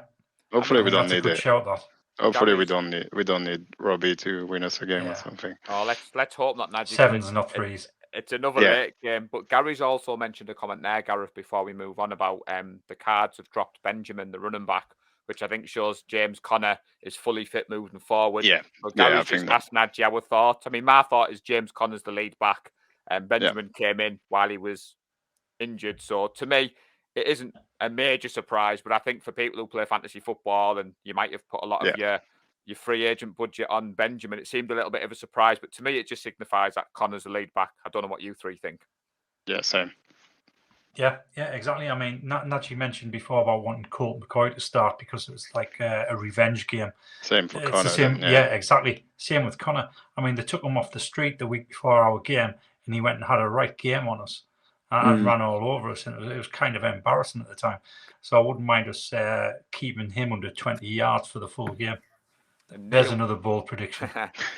Hopefully we I think don't that's a need good it. shout, that. Hopefully we Gary's- don't need Robbie to win us a game or Yeah. something. Oh, let's hope not, Najee. 'cause Sevens, not threes. It's another Yeah. late game, but Gary's also mentioned a comment there, Gareth, before we move on about the Cards have dropped Benjamin, the running back, which I think shows James Conner is fully fit moving forward. Yeah. But Yeah, I Gary's think just that- asked Najee our thought. I mean, my thought is James Conner's the lead back, and Benjamin came in while he was injured. So to me, it isn't a major surprise, but I think for people who play fantasy football and you might have put a lot of your free agent budget on Benjamin, it seemed a little bit of a surprise. But to me, it just signifies that Connor's the lead back. I don't know what you three think. Yeah, same. Yeah, exactly. I mean, Najee mentioned before about wanting Colt McCoy to start because it was like a revenge game. Same for It's Connor. the same, then, yeah, exactly. Same with Connor. I mean, they took him off the street the week before our game, and he went and had a right game on us and ran all over us, and it was kind of embarrassing at the time. So I wouldn't mind us keeping him under 20 yards for the full game. And There's Neil- another bold prediction.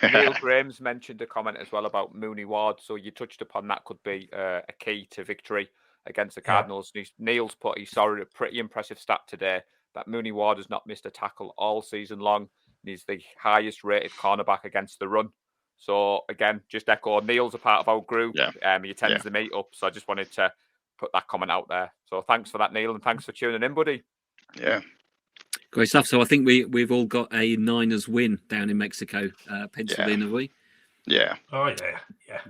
Neil Graham's mentioned a comment as well about Mooney Ward. So you touched upon that could be a key to victory against the Cardinals. Neil's put, he saw a pretty impressive stat today that Mooney Ward has not missed a tackle all season long. And he's the highest rated cornerback against the run. So again, just echo, Neil's a part of our group. Yeah. He attends the meetup. So I just wanted to put that comment out there. So thanks for that, Neil, and thanks for tuning in, buddy. Yeah. Great stuff. So I think we've all got a Niners win down in Mexico, penciled in, have we? Yeah. Oh, yeah.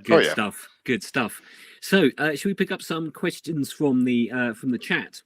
Good stuff. Good stuff. So should we pick up some questions from the chat?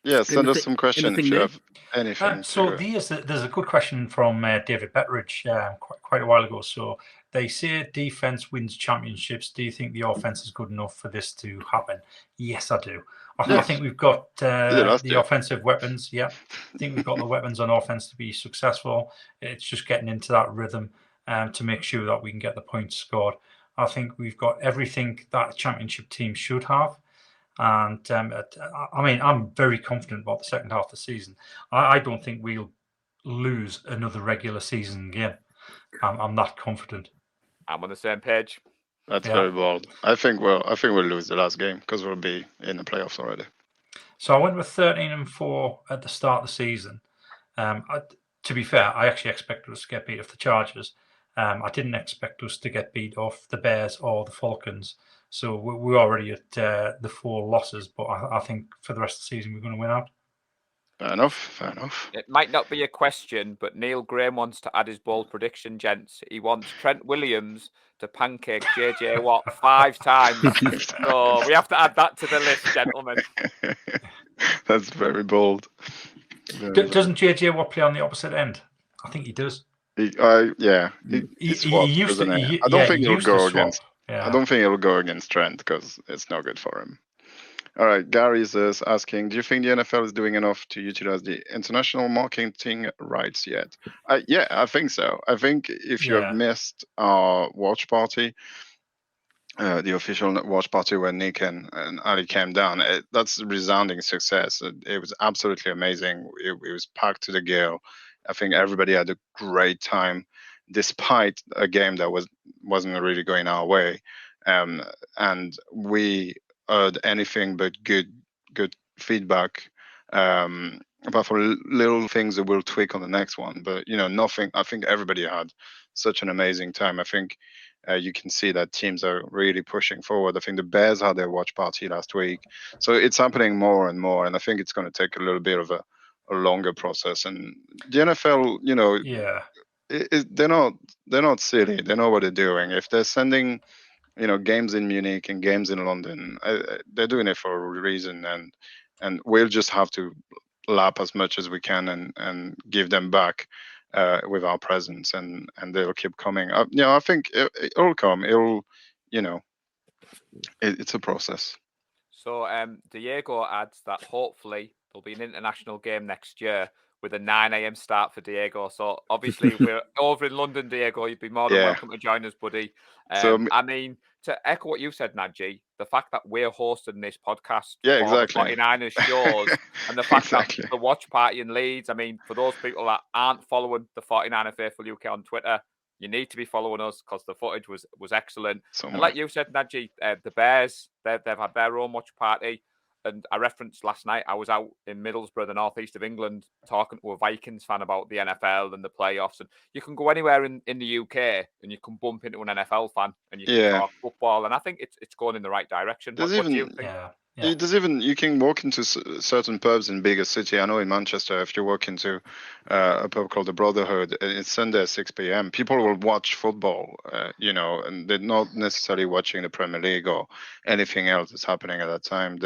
Yeah, send us some questions if you there? have anything. So there's a good question from David Betteridge quite a while ago. So they say defense wins championships. Do you think the offense is good enough for this to happen? Yes, I do. I think we've got the offensive weapons. Yeah, I think we've got the weapons on offense to be successful. It's just getting into that rhythm to make sure that we can get the points scored. I think we've got everything that a championship team should have. And I mean, I'm very confident about the second half of the season. I don't think we'll lose another regular season game. I'm that confident. I'm on the same page. That's very bold. I think we'll lose the last game because we'll be in the playoffs already. So I went with 13-4 at the start of the season. To be fair, I actually expected us to get beat off the Chargers. I didn't expect us to get beat off the Bears or the Falcons. So we're already at the 4 losses, but I think for the rest of the season we're going to win out. Fair enough. It might not be a question, but Neil Graham wants to add his bold prediction, gents. He wants Trent Williams to pancake JJ Watt 5 times. So we have to add that to the list, gentlemen. That's very bold. Doesn't JJ Watt play on the opposite end? I think he does. He used to. I don't think he'll go against. Yeah. I don't think he'll go against Trent because it's not good for him. All right, Gary's asking, do you think the NFL is doing enough to utilize the international marketing rights yet? Yeah, I think so. I think if you have missed our watch party, the official watch party where Nick and Ali came down, that's a resounding success. It was absolutely amazing. It was packed to the gale. I think everybody had a great time, despite a game that wasn't really going our way. And we heard anything but good feedback, apart from little things that we'll tweak on the next one. But nothing. I think everybody had such an amazing time. I think you can see that teams are really pushing forward. I think the Bears had their watch party last week, so it's happening more and more. And I think it's going to take a little bit of a longer process. And the NFL, they're not silly. They know what they're doing. If they're sending games in Munich and games in London, they're doing it for a reason, and we'll just have to lap as much as we can and give them back with our presence, and they'll keep coming. I think it'll come. It's a process. So Diego adds that hopefully there'll be an international game next year. with a 9 a.m. start for Diego. So obviously we're over in London, Diego. You'd be more than welcome to join us, buddy. I mean, to echo what you said, Nadji, the fact that we're hosting this podcast for exactly. the 49ers shows, and the fact that the watch party in Leeds, I mean, for those people that aren't following the 49er Faithful UK on Twitter, you need to be following us because the footage was excellent. And like you said, Nadji, the Bears, they've had their own watch party. And I referenced last night, I was out in Middlesbrough, the northeast of England, talking to a Vikings fan about the NFL and the playoffs. And you can go anywhere in the UK and you can bump into an NFL fan and you can talk football. And I think it's going in the right direction. What do you think? You can walk into certain pubs in bigger city. I know in Manchester, if you walk into a pub called the Brotherhood, it's Sunday at 6 p.m. People will watch football, and they're not necessarily watching the Premier League or anything else that's happening at that time.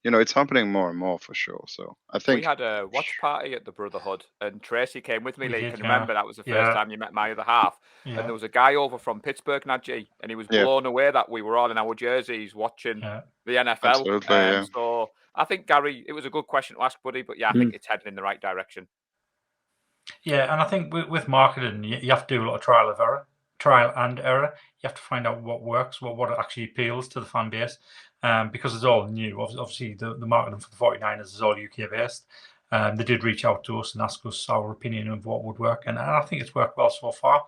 It's happening more and more for sure. So I think we had a watch party at the Brotherhood, and Tracy came with me. Lee, can you remember that was the first time you met my other half? Yeah. And there was a guy over from Pittsburgh, Nadji, and he was blown away that we were all in our jerseys watching the NFL. Absolutely, So I think, Gary, it was a good question to ask, buddy, but I think it's heading in the right direction. Yeah, and I think with marketing, you have to do a lot of trial and error. You have to find out what works, what actually appeals to the fan base, because it's all new. Obviously, the marketing for the 49ers is all UK based. They did reach out to us and ask us our opinion of what would work, and I think it's worked well so far.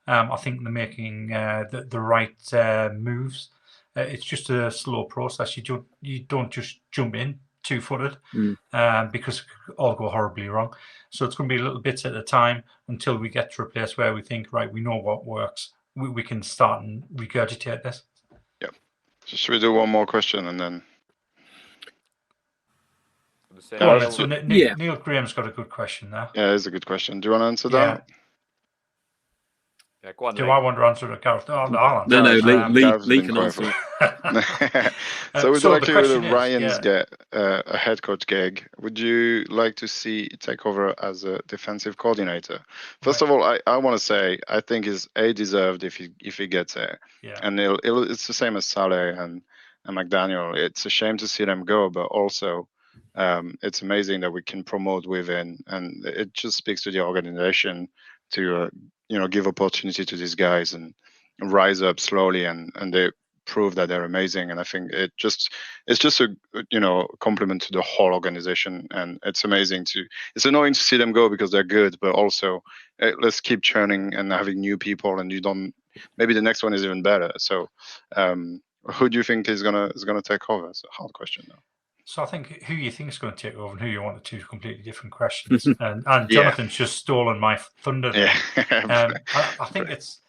I think they're making the right moves. It's just a slow process. You don't just jump in 2-footed because it could all go horribly wrong. So it's going to be little bits at a time until we get to a place where we think, right, we know what works. We can start and regurgitate this. Yeah. So should we do one more question and then? So Neil Graham's got a good question there. Yeah, it's a good question. Do you want to answer that? Yeah, go on, Do I want to answer it, Gareth? No, Lee can answer it. So would you like to hear the Ryans get a head coach gig? Would you like to see take over as a defensive coordinator? First of all, I want to say I think he's deserved if he gets it. Yeah. And it's the same as Saleh and McDaniel. It's a shame to see them go, but also it's amazing that we can promote within, and it just speaks to the organization to give opportunity to these guys and rise up slowly, and they prove that they're amazing. And I think it's just a compliment to the whole organization, and it's amazing it's annoying to see them go because they're good, but also let's keep churning and having new people, and maybe the next one is even better. So who do you think is gonna take over? It's a hard question though. So I think who you think is going to take over and who you want are two completely different questions. and Jonathan's just stolen my thunder. Yeah. I think it's.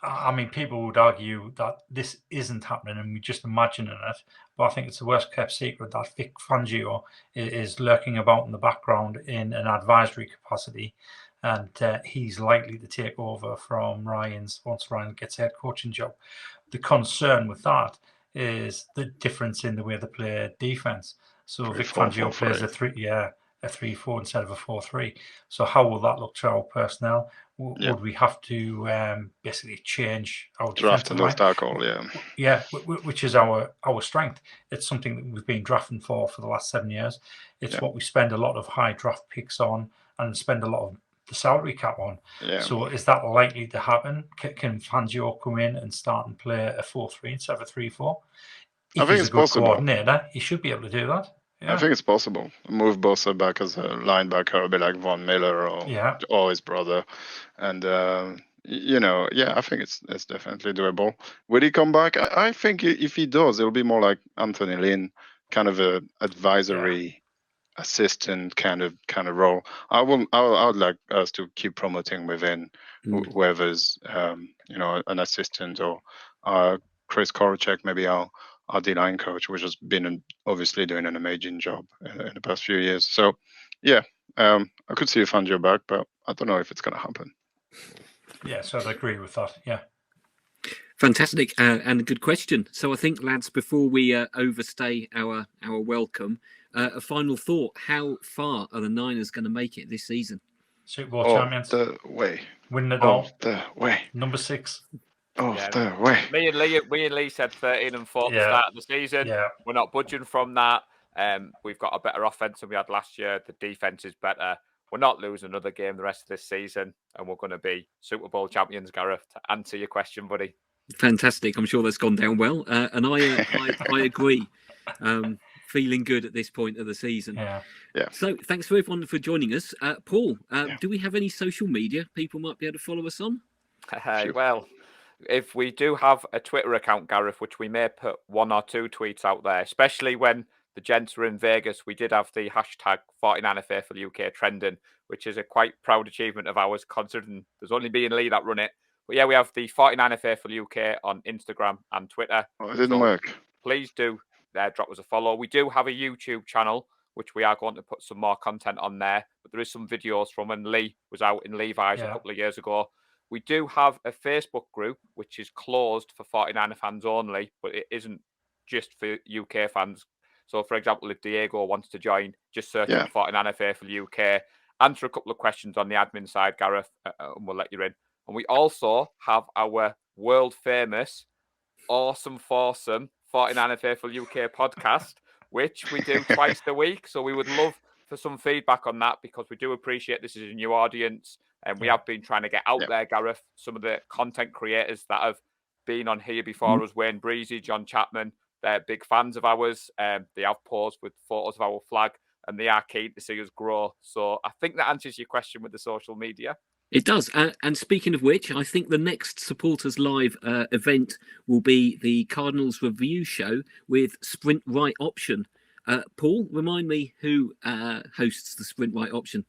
I mean, people would argue that this isn't happening and we're just imagining it. But I think it's the worst kept secret that Vic Fangio is lurking about in the background in an advisory capacity, and he's likely to take over from Ryans once Ryan gets a head coaching job. The concern with that is the difference in the way they play defense. So Vic Fangio plays a 3-4 instead of a 4-3. So how will that look to our personnel? Would we have to basically change our draft and left tackle? Yeah, which is our strength. It's something that we've been drafting for the last 7 years. It's what we spend a lot of high draft picks on and spend a lot of the salary cap on. So is that likely to happen? Can Fangio come in and start and play a 4-3 instead of a 3-4? I think it's possible. Coordinator, he should be able to do that. I think it's possible. Move Bosa back as a linebacker, a bit like Von Miller or his brother, and I think it's definitely doable. Will he come back? I think if he does, it'll be more like Anthony Lynn, kind of a advisory assistant kind of role. I would like us to keep promoting within whoever's an assistant or Chris Korachek, maybe our D-line coach, which has been obviously doing an amazing job in the past few years. So, I could see Fangio back, but I don't know if it's going to happen. Yeah, so I'd agree with that. Yeah. Fantastic and a good question. So I think, lads, before we overstay our welcome, a final thought: how far are the Niners going to make it this season? Super Bowl champions. The way. Win it all. The way. Number 6. The way. Me and Lee said 13-4 at the start of the season. Yeah. We're not budging from that. We've got a better offense than we had last year. The defense is better. we're not losing another game the rest of this season, and we're going to be Super Bowl champions, Gareth, to answer your question, buddy. Fantastic. I'm sure that's gone down well. And I agree. Feeling good at this point of the season. Yeah. So thanks for everyone for joining us. Paul, do we have any social media people might be able to follow us on? Sure. Well, if we do have a Twitter account, Gareth, which we may put 1 or 2 tweets out there, especially when the gents were in Vegas, we did have the hashtag 49er Faithful UK trending, which is a quite proud achievement of ours, considering there's only me and Lee that run it. But yeah, we have the 49er Faithful UK on Instagram and Twitter. Oh, it didn't work. Please do drop us a follow. We do have a YouTube channel, which we are going to put some more content on there. But there is some videos from when Lee was out in Levi's a couple of years ago. We do have a Facebook group, which is closed for 49er fans only, but it isn't just for UK fans. So, for example, if Diego wants to join, just search for 49er Faithful UK, answer a couple of questions on the admin side, Gareth, and we'll let you in. And we also have our world famous, awesome foursome 49er Faithful UK podcast, which we do twice a week. So we would love for some feedback on that, because we do appreciate this is a new audience. And we have been trying to get out there, Gareth. Some of the content creators that have been on here before us, Wayne Breezy, John Chapman, they're big fans of ours. They have posed with photos of our flag, and they are keen to see us grow. So I think that answers your question with the social media. It does. And speaking of which, I think the next Supporters Live event will be the Cardinals Review Show with Sprint Right Option. Paul, remind me who hosts the Sprint Right Option.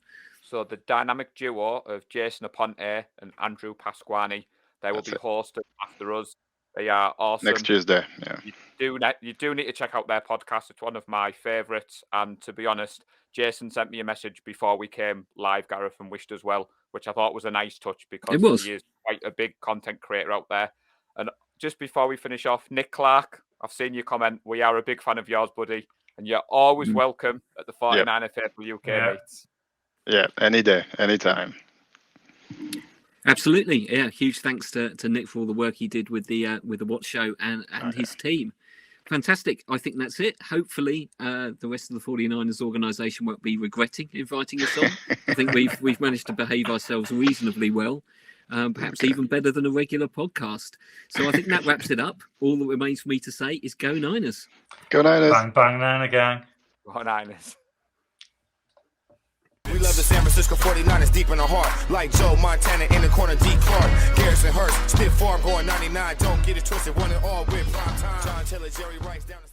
So the dynamic duo of Jason Aponte and Andrew Pasquani, they will be hosted after us. They are awesome. Next Tuesday, yeah. You do need to check out their podcast. It's one of my favourites. And to be honest, Jason sent me a message before we came live, Gareth, and wished us well, which I thought was a nice touch, because he is quite a big content creator out there. And just before we finish off, Nick Clark, I've seen your comment. We are a big fan of yours, buddy. And you're always welcome at the 49er Faithful UK meets. Yeah, any day, anytime. Absolutely, yeah. Huge thanks to Nick for all the work he did with the Watch Show and his team. Fantastic. I think that's it. Hopefully, the rest of the 49ers organisation won't be regretting inviting us on. I think we've managed to behave ourselves reasonably well, perhaps even better than a regular podcast. So I think that wraps it up. All that remains for me to say is go Niners. Go Niners. Bang, bang, Niner gang. Go Niners. We love the San Francisco 49ers deep in the heart. Like Joe Montana in the corner, D. Clark. Garrison Hurst, stiff farm going 99. Don't get it twisted, one and all with prime time. John Taylor, Jerry Rice down the